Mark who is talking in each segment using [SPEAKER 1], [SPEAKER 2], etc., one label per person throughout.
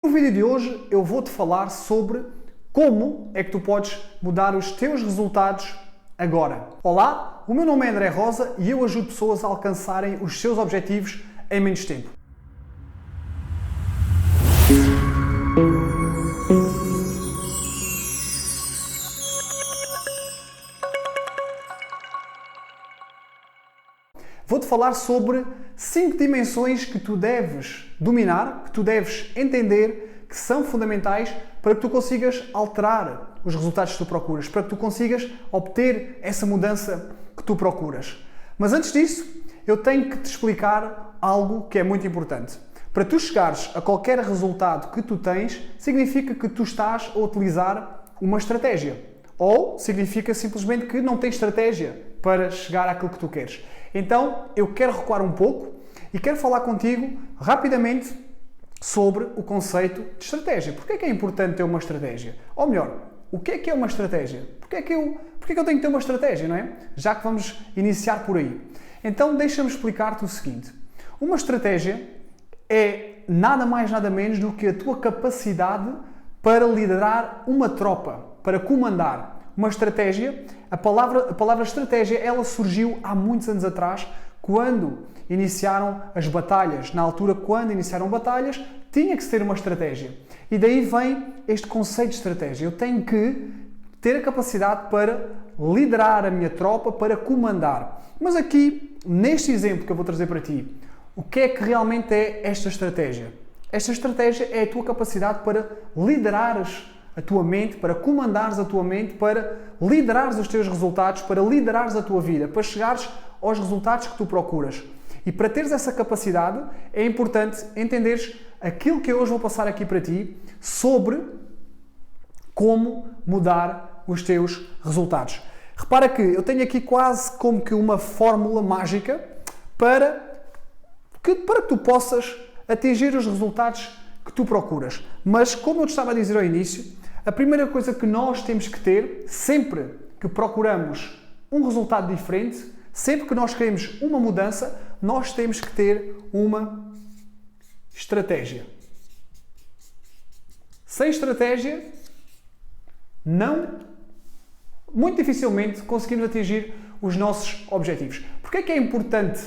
[SPEAKER 1] No vídeo de hoje eu vou-te falar sobre como é que tu podes mudar os teus resultados agora. Olá, o meu nome é André Rosa e eu ajudo pessoas a alcançarem os seus objetivos em menos tempo. Vou-te falar sobre 5 dimensões que tu deves dominar, que tu deves entender, que são fundamentais para que tu consigas alterar os resultados que tu procuras, para que tu consigas obter essa mudança que tu procuras. Mas antes disso, eu tenho que te explicar algo que é muito importante. Para tu chegares a qualquer resultado que tu tens, significa que tu estás a utilizar uma estratégia. Ou significa simplesmente que não tens estratégia para chegar àquilo que tu queres. Então, eu quero recuar um pouco e quero falar contigo rapidamente sobre o conceito de estratégia. Porquê é que é importante ter uma estratégia? Ou melhor, o que é uma estratégia? Porquê é que eu tenho que ter uma estratégia, não é? Já que vamos iniciar por aí. Então, deixa-me explicar-te o seguinte. Uma estratégia é nada mais, nada menos do que a tua capacidade para liderar uma tropa, para comandar. Uma estratégia, a palavra estratégia, ela surgiu há muitos anos atrás, quando iniciaram as batalhas. Na altura, quando iniciaram batalhas, tinha que se ter uma estratégia. E daí vem este conceito de estratégia. Eu tenho que ter a capacidade para liderar a minha tropa, para comandar. Mas aqui, neste exemplo que eu vou trazer para ti, o que é que realmente é esta estratégia? Esta estratégia é a tua capacidade para liderares a tua mente, para comandares a tua mente, para liderares os teus resultados, para liderares a tua vida, para chegares aos resultados que tu procuras. E para teres essa capacidade, é importante entenderes aquilo que eu hoje vou passar aqui para ti sobre como mudar os teus resultados. Repara que eu tenho aqui quase como que uma fórmula mágica para que tu possas atingir os resultados que tu procuras. Mas, como eu te estava a dizer ao início, a primeira coisa que nós temos que ter, sempre que procuramos um resultado diferente, sempre que nós queremos uma mudança, nós temos que ter uma estratégia. Sem estratégia, muito dificilmente conseguimos atingir os nossos objetivos. Porquê é que é importante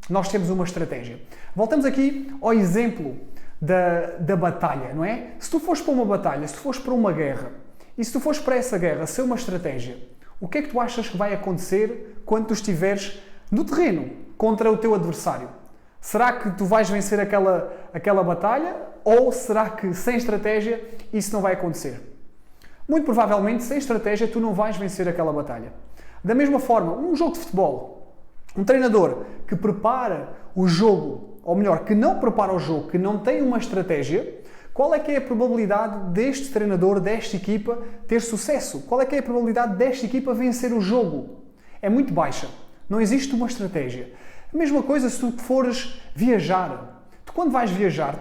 [SPEAKER 1] nós termos uma estratégia? Voltamos aqui ao exemplo da batalha, não é? Se tu fores para uma batalha, se tu fores para uma guerra, e se tu fores para essa guerra ser uma estratégia, o que é que tu achas que vai acontecer quando tu estiveres no terreno contra o teu adversário? Será que tu vais vencer aquela batalha, ou será que sem estratégia isso não vai acontecer? Muito provavelmente, sem estratégia, tu não vais vencer aquela batalha. Da mesma forma, um jogo de futebol, um treinador que prepara o jogo, ou melhor, que não prepara o jogo, que não tem uma estratégia, qual é que é a probabilidade deste treinador, desta equipa, ter sucesso? Qual é que é a probabilidade desta equipa vencer o jogo? É muito baixa. Não existe uma estratégia. A mesma coisa se tu fores viajar. Tu, quando vais viajar,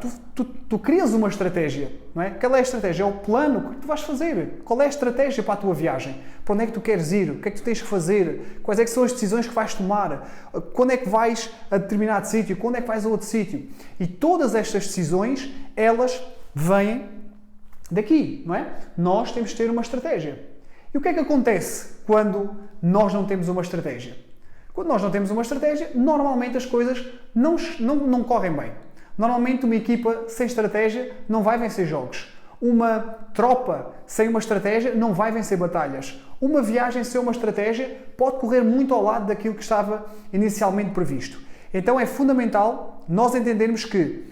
[SPEAKER 1] tu crias uma estratégia, não é? Qual é a estratégia? É o plano que tu vais fazer. Qual é a estratégia para a tua viagem? Para onde é que tu queres ir? O que é que tu tens que fazer? Quais é que são as decisões que vais tomar? Quando é que vais a determinado sítio? Quando é que vais a outro sítio? E todas estas decisões, elas vêm daqui, não é? Nós temos que ter uma estratégia. E o que é que acontece quando nós não temos uma estratégia? Quando nós não temos uma estratégia, normalmente as coisas não correm bem. Normalmente uma equipa sem estratégia não vai vencer jogos. Uma tropa sem uma estratégia não vai vencer batalhas. Uma viagem sem uma estratégia pode correr muito ao lado daquilo que estava inicialmente previsto. Então é fundamental nós entendermos que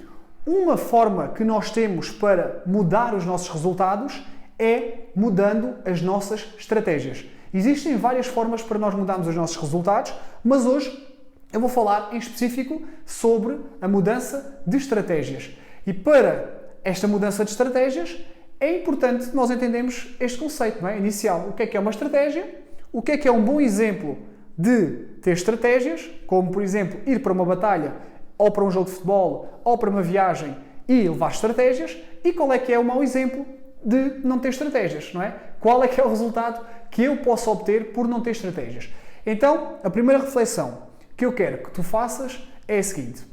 [SPEAKER 1] uma forma que nós temos para mudar os nossos resultados é mudando as nossas estratégias. Existem várias formas para nós mudarmos os nossos resultados, mas hoje eu vou falar em específico sobre a mudança de estratégias. E para esta mudança de estratégias é importante nós entendermos este conceito, não é? Inicial. O que é uma estratégia? O que é um bom exemplo de ter estratégias, como por exemplo ir para uma batalha, ou para um jogo de futebol, ou para uma viagem e levar estratégias, e qual é que é o mau exemplo de não ter estratégias, não é? Qual é que é o resultado que eu posso obter por não ter estratégias? Então, a primeira reflexão que eu quero que tu faças é a seguinte: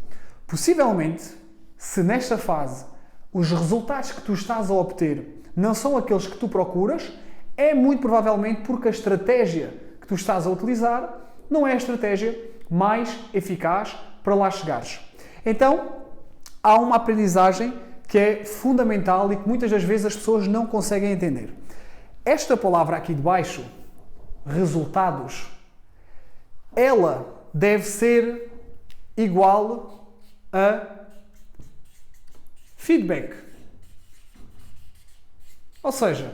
[SPEAKER 1] possivelmente, se nesta fase os resultados que tu estás a obter não são aqueles que tu procuras, é muito provavelmente porque a estratégia que tu estás a utilizar não é a estratégia mais eficaz para lá chegares. Então, há uma aprendizagem que é fundamental e que muitas das vezes as pessoas não conseguem entender. Esta palavra aqui de baixo, resultados, ela deve ser igual a feedback. Ou seja,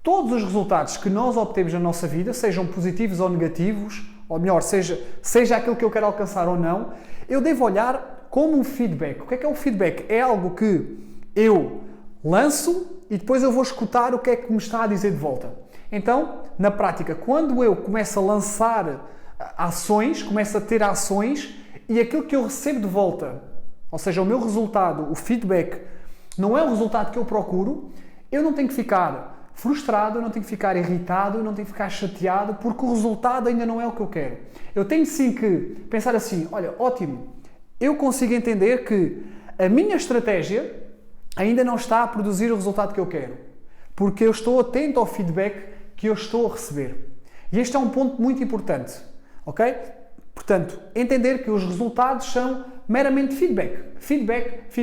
[SPEAKER 1] todos os resultados que nós obtemos na nossa vida, sejam positivos ou negativos, ou melhor, seja aquilo que eu quero alcançar ou não, eu devo olhar como um feedback. O que é um feedback? É algo que eu lanço e depois eu vou escutar o que é que me está a dizer de volta. Então, na prática, quando eu começo a lançar ações, começo a ter ações e aquilo que eu recebo de volta, ou seja, o meu resultado, o feedback, não é o resultado que eu procuro, eu não tenho que ficar frustrado, eu não tenho que ficar irritado, eu não tenho que ficar chateado porque o resultado ainda não é o que eu quero. Eu tenho sim que pensar assim, olha, ótimo, eu consigo entender que a minha estratégia ainda não está a produzir o resultado que eu quero, porque eu estou atento ao feedback que eu estou a receber. E este é um ponto muito importante, ok? Portanto, entender que os resultados são meramente feedback.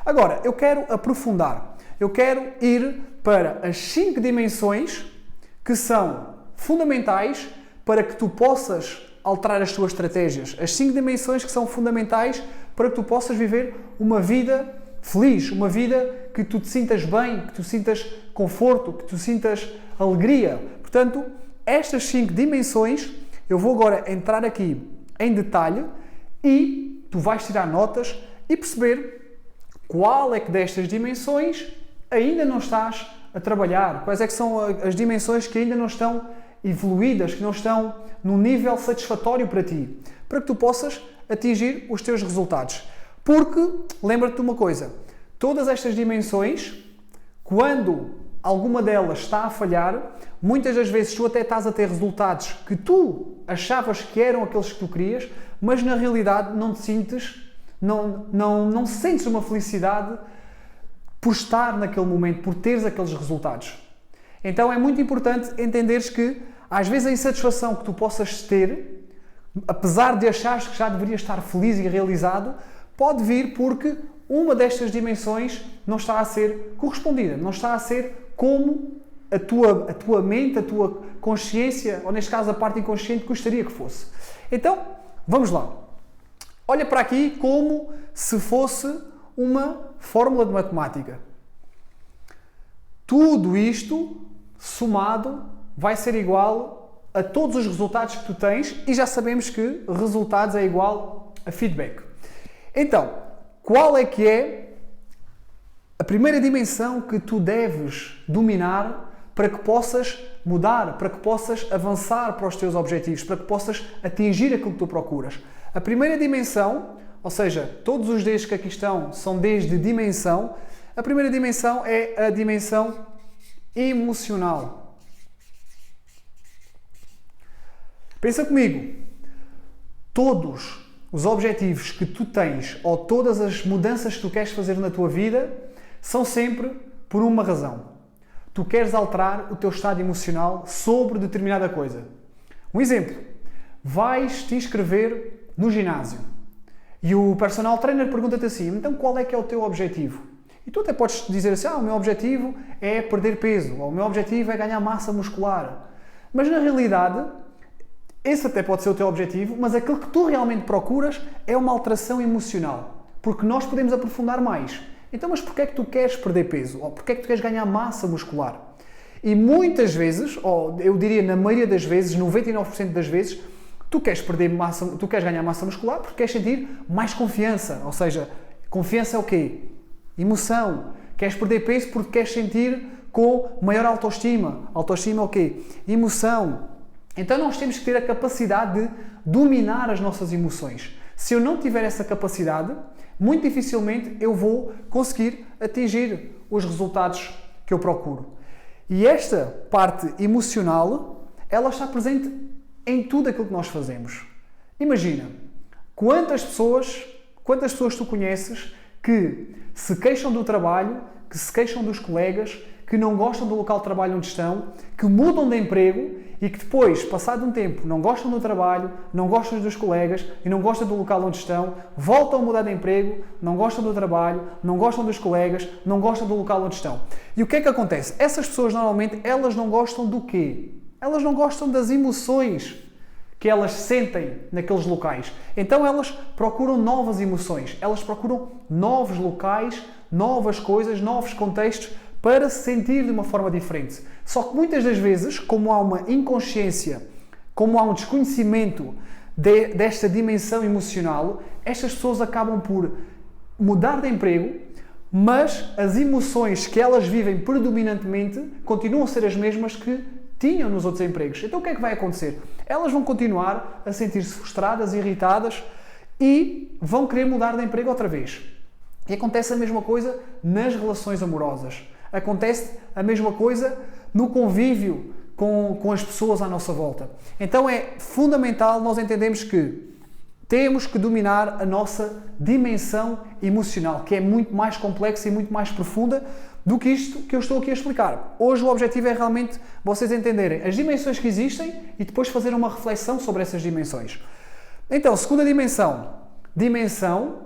[SPEAKER 1] Agora, eu quero aprofundar, eu quero ir para as 5 dimensões que são fundamentais para que tu possas alterar as tuas estratégias. As 5 dimensões que são fundamentais para que tu possas viver uma vida feliz, uma vida que tu te sintas bem, que tu sintas conforto, que tu sintas alegria. Portanto, estas 5 dimensões, eu vou agora entrar aqui em detalhe e tu vais tirar notas e perceber qual é que destas dimensões ainda não estás a trabalhar, quais é que são as dimensões que ainda não estão evoluídas, que não estão num nível satisfatório para ti, para que tu possas atingir os teus resultados. Porque, lembra-te de uma coisa, todas estas dimensões, quando alguma delas está a falhar, muitas das vezes tu até estás a ter resultados que tu achavas que eram aqueles que tu querias, mas na realidade não sentes uma felicidade por estar naquele momento, por teres aqueles resultados. Então é muito importante entenderes que às vezes a insatisfação que tu possas ter, apesar de achares que já deverias estar feliz e realizado, pode vir porque uma destas dimensões não está a ser correspondida, não está a ser como a tua mente, a tua consciência, ou neste caso a parte inconsciente, gostaria que fosse. Então, vamos lá. Olha para aqui como se fosse uma fórmula de matemática. Tudo isto somado vai ser igual a todos os resultados que tu tens e já sabemos que resultados é igual a feedback. Então, qual é que é a primeira dimensão que tu deves dominar para que possas mudar, para que possas avançar para os teus objetivos, para que possas atingir aquilo que tu procuras? A primeira dimensão, ou seja, todos os Ds que aqui estão são Ds de dimensão, a primeira dimensão é a dimensão emocional. Pensa comigo, todos os objetivos que tu tens ou todas as mudanças que tu queres fazer na tua vida são sempre por uma razão. Tu queres alterar o teu estado emocional sobre determinada coisa. Um exemplo, vais te inscrever no ginásio e o personal trainer pergunta-te assim, então qual é que é o teu objetivo? E tu até podes dizer assim, o meu objetivo é perder peso, ou o meu objetivo é ganhar massa muscular. Mas na realidade, esse até pode ser o teu objetivo, mas aquilo que tu realmente procuras é uma alteração emocional. Porque nós podemos aprofundar mais. Então, mas porquê é que tu queres perder peso? Ou porquê é que tu queres ganhar massa muscular? E muitas vezes, ou eu diria na maioria das vezes, 99% das vezes, tu queres ganhar massa muscular porque queres sentir mais confiança. Ou seja, confiança é o quê? Emoção. Queres perder peso porque queres sentir com maior autoestima. Autoestima é o quê? Emoção. Então nós temos que ter a capacidade de dominar as nossas emoções. Se eu não tiver essa capacidade, muito dificilmente eu vou conseguir atingir os resultados que eu procuro. E esta parte emocional, ela está presente em tudo aquilo que nós fazemos. Imagina, quantas pessoas tu conheces que se queixam do trabalho, que se queixam dos colegas, que não gostam do local de trabalho onde estão, que mudam de emprego e que depois, passado um tempo, não gostam do trabalho, não gostam dos colegas e não gostam do local onde estão, voltam a mudar de emprego, não gostam do trabalho, não gostam dos colegas, não gostam do local onde estão. E o que é que acontece? Essas pessoas, normalmente, elas não gostam do quê? Elas não gostam das emoções que elas sentem naqueles locais. Então elas procuram novas emoções, elas procuram novos locais, novas coisas, novos contextos para se sentir de uma forma diferente. Só que muitas das vezes, como há uma inconsciência, como há um desconhecimento desta dimensão emocional, estas pessoas acabam por mudar de emprego, mas as emoções que elas vivem predominantemente continuam a ser as mesmas que tinham nos outros empregos. Então o que é que vai acontecer? Elas vão continuar a sentir-se frustradas, irritadas e vão querer mudar de emprego outra vez. E acontece a mesma coisa nas relações amorosas. Acontece a mesma coisa no convívio com as pessoas à nossa volta. Então é fundamental nós entendermos que temos que dominar a nossa dimensão emocional, que é muito mais complexa e muito mais profunda do que isto que eu estou aqui a explicar. Hoje o objetivo é realmente vocês entenderem as dimensões que existem e depois fazer uma reflexão sobre essas dimensões. Então, segunda dimensão, dimensão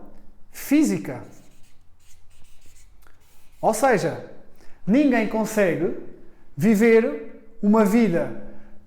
[SPEAKER 1] física. Ou seja, ninguém consegue viver uma vida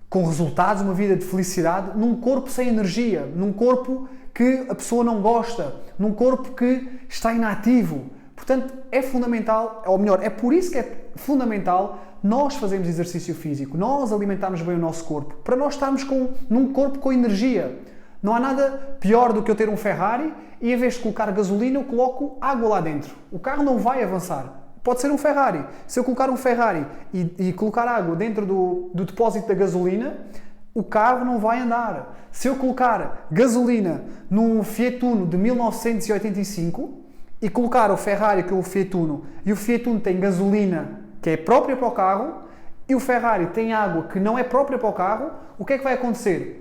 [SPEAKER 1] com resultados, uma vida de felicidade, num corpo sem energia, num corpo que a pessoa não gosta, num corpo que está inativo. Portanto, é fundamental, ou melhor, é por isso que é fundamental nós fazermos exercício físico, nós alimentarmos bem o nosso corpo, para nós estarmos num corpo com energia. Não há nada pior do que eu ter um Ferrari e em vez de colocar gasolina eu coloco água lá dentro. O carro não vai avançar. Pode ser um Ferrari. Se eu colocar um Ferrari e colocar água dentro do depósito da gasolina, o carro não vai andar. Se eu colocar gasolina num Fiat Uno de 1985 e colocar o Ferrari que é o Fiat Uno e o Fiat Uno tem gasolina que é própria para o carro e o Ferrari tem água que não é própria para o carro, o que é que vai acontecer?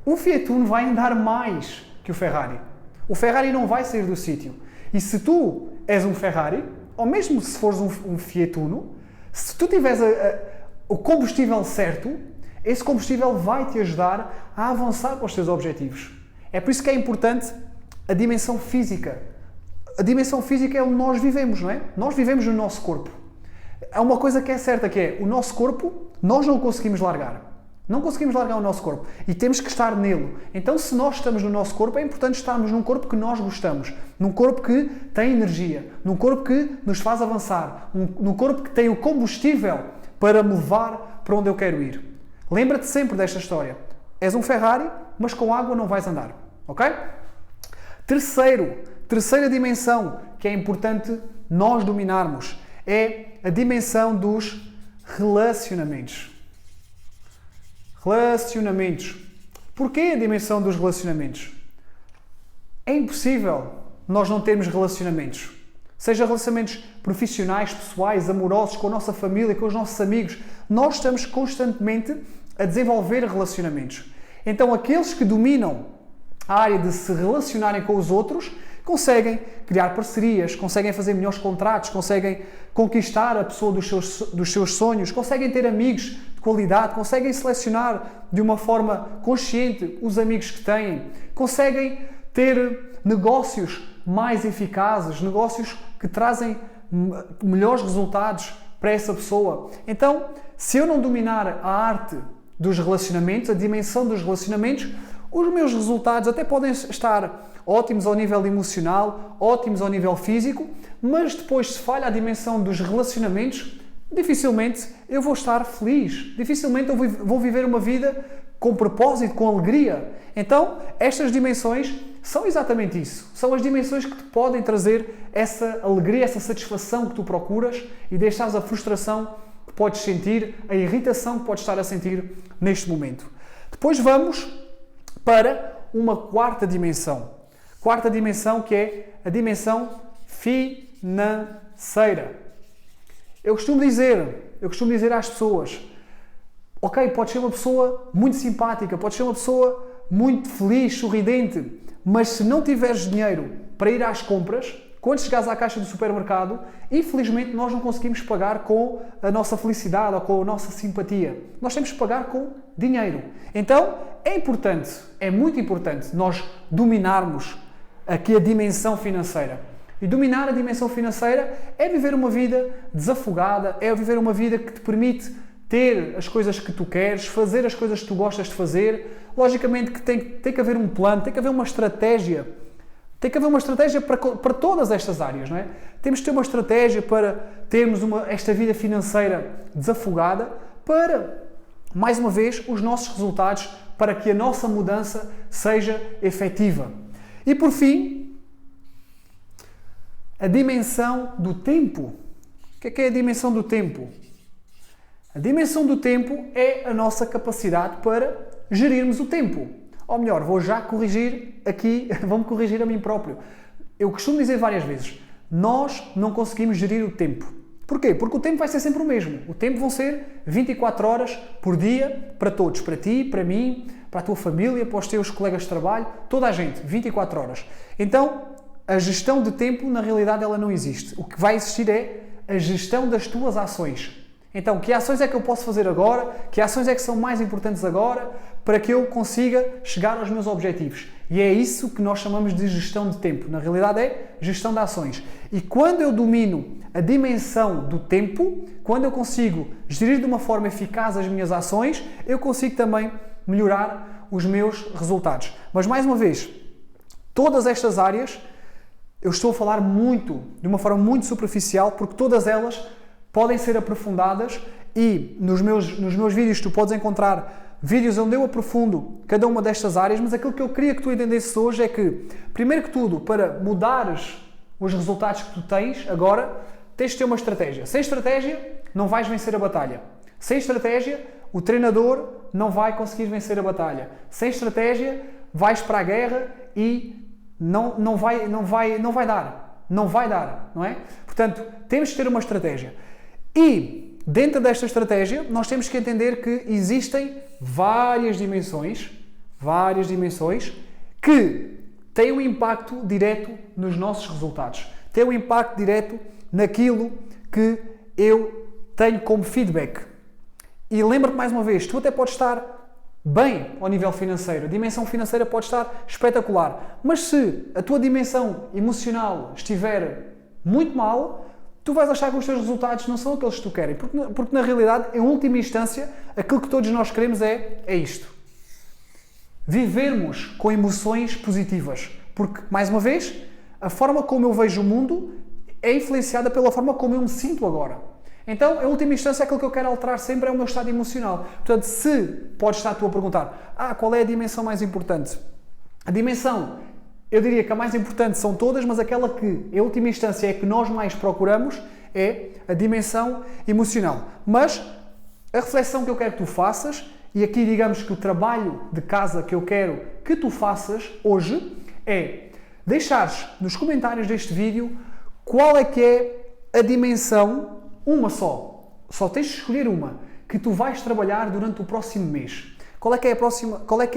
[SPEAKER 1] O Fiat Uno vai andar mais que o Ferrari. O Ferrari não vai sair do sítio. E se tu és um Ferrari, ou mesmo se fores um Fiat Uno, se tu tiveres o combustível certo, esse combustível vai te ajudar a avançar para os teus objetivos. É por isso que é importante a dimensão física. A dimensão física é onde nós vivemos, não é? Nós vivemos no nosso corpo. Há uma coisa que é certa, que é o nosso corpo, nós não conseguimos largar. Não conseguimos largar o nosso corpo e temos que estar nele. Então, se nós estamos no nosso corpo, é importante estarmos num corpo que nós gostamos, num corpo que tem energia, num corpo que nos faz avançar, num corpo que tem o combustível para me levar para onde eu quero ir. Lembra-te sempre desta história. És um Ferrari, mas com água não vais andar. Ok? Terceira dimensão que é importante nós dominarmos é a dimensão dos relacionamentos. Relacionamentos. Porquê a dimensão dos relacionamentos? É impossível nós não termos relacionamentos. Seja relacionamentos profissionais, pessoais, amorosos, com a nossa família, com os nossos amigos. Nós estamos constantemente a desenvolver relacionamentos. Então, aqueles que dominam a área de se relacionarem com os outros conseguem criar parcerias, conseguem fazer melhores contratos, conseguem conquistar a pessoa dos seus sonhos, conseguem ter amigos de qualidade, conseguem selecionar de uma forma consciente os amigos que têm, conseguem ter negócios mais eficazes, negócios que trazem melhores resultados para essa pessoa. Então, se eu não dominar a arte dos relacionamentos, a dimensão dos relacionamentos, os meus resultados até podem estar ótimos ao nível emocional, ótimos ao nível físico, mas depois se falha a dimensão dos relacionamentos, dificilmente eu vou estar feliz, dificilmente eu vou viver uma vida com propósito, com alegria. Então, estas dimensões são exatamente isso. São as dimensões que te podem trazer essa alegria, essa satisfação que tu procuras e deixares a frustração que podes sentir, a irritação que podes estar a sentir neste momento. Depois vamos para uma quarta dimensão. Quarta dimensão, que é a dimensão financeira. Eu costumo dizer às pessoas, ok, podes ser uma pessoa muito simpática, podes ser uma pessoa muito feliz, sorridente, mas se não tiveres dinheiro para ir às compras, quando chegares à caixa do supermercado, infelizmente nós não conseguimos pagar com a nossa felicidade ou com a nossa simpatia. Nós temos que pagar com dinheiro. Então, é importante, é muito importante nós dominarmos aqui a dimensão financeira. E dominar a dimensão financeira é viver uma vida desafogada, é viver uma vida que te permite ter as coisas que tu queres, fazer as coisas que tu gostas de fazer. Logicamente que tem que haver um plano, tem que haver uma estratégia. Tem que haver uma estratégia para todas estas áreas, não é? Temos que ter uma estratégia para termos esta vida financeira desafogada para, mais uma vez, os nossos resultados, para que a nossa mudança seja efetiva. E por fim, a dimensão do tempo. O que é a dimensão do tempo? A dimensão do tempo é a nossa capacidade para gerirmos o tempo. Ou melhor, vou já corrigir aqui, vou-me corrigir a mim próprio. Eu costumo dizer várias vezes, nós não conseguimos gerir o tempo. Porquê? Porque o tempo vai ser sempre o mesmo. O tempo vão ser 24 horas por dia para todos. Para ti, para mim, para a tua família, para os teus colegas de trabalho, toda a gente, 24 horas. Então, a gestão de tempo, na realidade, ela não existe. O que vai existir é a gestão das tuas ações. Então, que ações é que eu posso fazer agora? Que ações é que são mais importantes agora para que eu consiga chegar aos meus objetivos? E é isso que nós chamamos de gestão de tempo. Na realidade é gestão de ações. E quando eu domino a dimensão do tempo, quando eu consigo gerir de uma forma eficaz as minhas ações, eu consigo também melhorar os meus resultados. Mas mais uma vez, todas estas áreas, eu estou a falar de uma forma muito superficial, porque todas elas podem ser aprofundadas e nos meus vídeos tu podes encontrar vídeos onde eu aprofundo cada uma destas áreas, mas aquilo que eu queria que tu entendesses hoje é que, primeiro que tudo, para mudares os resultados que tu tens agora, tens de ter uma estratégia. Sem estratégia, não vais vencer a batalha. Sem estratégia, o treinador não vai conseguir vencer a batalha. Sem estratégia, vais para a guerra e não vai dar. Não vai dar, não é? Portanto, temos de ter uma estratégia. E, dentro desta estratégia, nós temos que entender que existem várias dimensões que têm um impacto direto nos nossos resultados. Têm um impacto direto naquilo que eu tenho como feedback. E lembra-te mais uma vez, tu até podes estar bem ao nível financeiro, a dimensão financeira pode estar espetacular, mas se a tua dimensão emocional estiver muito mal, tu vais achar que os teus resultados não são aqueles que tu queres, porque na realidade, em última instância, aquilo que todos nós queremos é isto. Vivermos com emoções positivas, porque, mais uma vez, a forma como eu vejo o mundo é influenciada pela forma como eu me sinto agora. Então, em última instância, aquilo que eu quero alterar sempre é o meu estado emocional. Portanto, se podes estar tu a perguntar, qual é a dimensão mais importante? A dimensão, eu diria que a mais importante são todas, mas aquela que, em última instância, é que nós mais procuramos é a dimensão emocional. Mas a reflexão que eu quero que tu faças, e aqui digamos que o trabalho de casa que eu quero que tu faças hoje, é deixares nos comentários deste vídeo qual é que é a dimensão, uma só tens de escolher uma, que tu vais trabalhar durante o próximo mês. Qual é que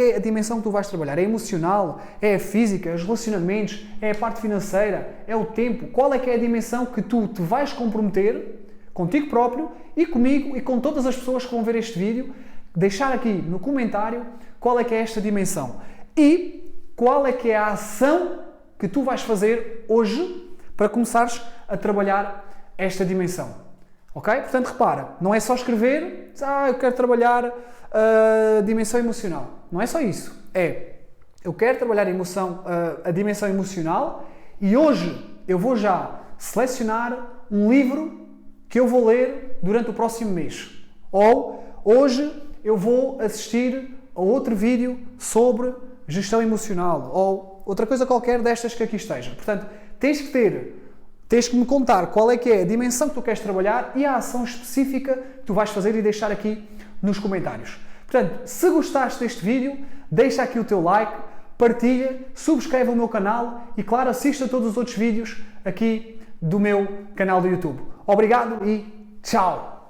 [SPEAKER 1] é a dimensão que tu vais trabalhar? É emocional? É a física? É os relacionamentos? É a parte financeira? É o tempo? Qual é que é a dimensão que tu te vais comprometer contigo próprio e comigo e com todas as pessoas que vão ver este vídeo? Deixar aqui no comentário qual é que é esta dimensão. E qual é que é a ação que tu vais fazer hoje para começares a trabalhar esta dimensão. Ok? Portanto, repara, não é só escrever, eu quero trabalhar a dimensão emocional. Não é só isso. Eu quero trabalhar a dimensão emocional e hoje eu vou já selecionar um livro que eu vou ler durante o próximo mês. Ou hoje eu vou assistir a outro vídeo sobre gestão emocional ou outra coisa qualquer destas que aqui esteja. Portanto, tens que me contar qual é que é a dimensão que tu queres trabalhar e a ação específica que tu vais fazer e deixar aqui nos comentários. Portanto, se gostaste deste vídeo, deixa aqui o teu like, partilha, subscreve o meu canal e, claro, assista a todos os outros vídeos aqui do meu canal do YouTube. Obrigado e tchau!